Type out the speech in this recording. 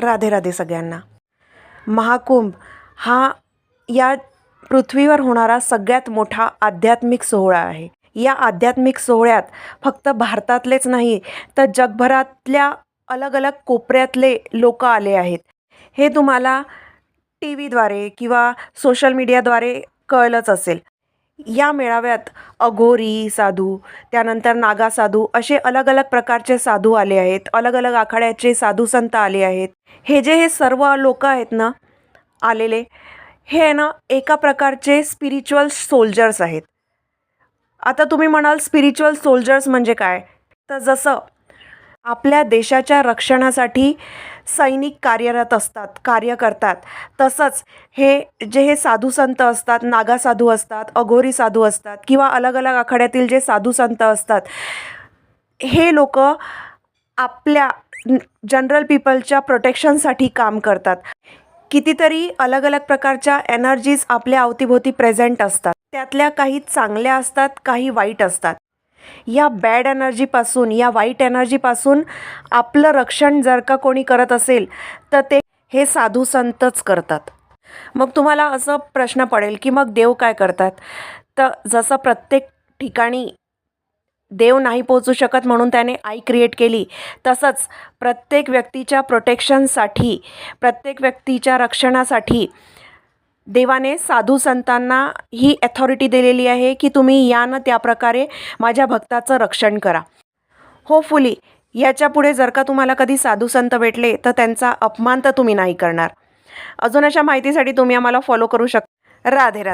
राधे राधे सगळ्यांना. महाकुंभ हा या पृथ्वीवर होणारा सगळ्यात मोठा आध्यात्मिक सोहळा आहे. या आध्यात्मिक सोहळ्यात फक्त भारतातलेच नाही तर जगभरातल्या अलग अलग कोपऱ्यातले लोक आले आहेत. हे तुम्हाला टी व्हीद्वारे किंवा सोशल मीडियाद्वारे कळलंच असेल. या मेळाव्यात अघोरी साधू, त्यानंतर नागा साधू असे अलग अलग प्रकारचे साधू आले आहेत. अलग अलग आखाड्याचे साधू संत आले आहेत. हे सर्व लोक आहेत ना आलेले, हे आहे ना एका प्रकारचे स्पिरिच्युअल सोल्जर्स आहेत. आता तुम्ही म्हणाल स्पिरिच्युअल सोल्जर्स म्हणजे काय? तर जसं आपल्या देशाच्या रक्षणासाठी सैनिक कार्यरत असतात, कार्य करतात, तसंच हे साधू संत असतात, नागा साधू असतात, अघोरी साधू असतात किंवा अलग अलग आखाड्यातील जे साधू संत असतात, हे लोक आपल्या जनरल पीपलच्या प्रोटेक्शनसाठी काम करतात. कितीतरी अलग अलग प्रकारच्या एनर्जीज आपल्या अवतीभोवती प्रेझेंट असतात. त्यातल्या काही चांगल्या असतात, काही वाईट असतात. या बॅड एनर्जीपासून, या वाईट एनर्जीपासून आपलं रक्षण जर का कोणी करत असेल तर ते हे साधू संतच करतात. मग तुम्हाला असं प्रश्न पडेल की मग देव काय करतात? तर जसं प्रत्येक ठिकाणी देव नाही पोहोचू शकत म्हणून त्याने आई क्रिएट केली, तसंच प्रत्येक व्यक्तीच्या प्रोटेक्शनसाठी, प्रत्येक व्यक्तीच्या रक्षणासाठी देवाने साधू संतांना ही अथॉरिटी दिलेली आहे की तुम्ही या न त्या प्रकारे माझ्या भक्ताचं रक्षण करा. होपफुली याच्यापुढे जर का तुम्हाला कधी साधू संत भेटले तर त्यांचा अपमान तर तुम्ही नाही करणार. अजून अशा माहितीसाठी तुम्ही आम्हाला फॉलो करू शकता. राधे राधे.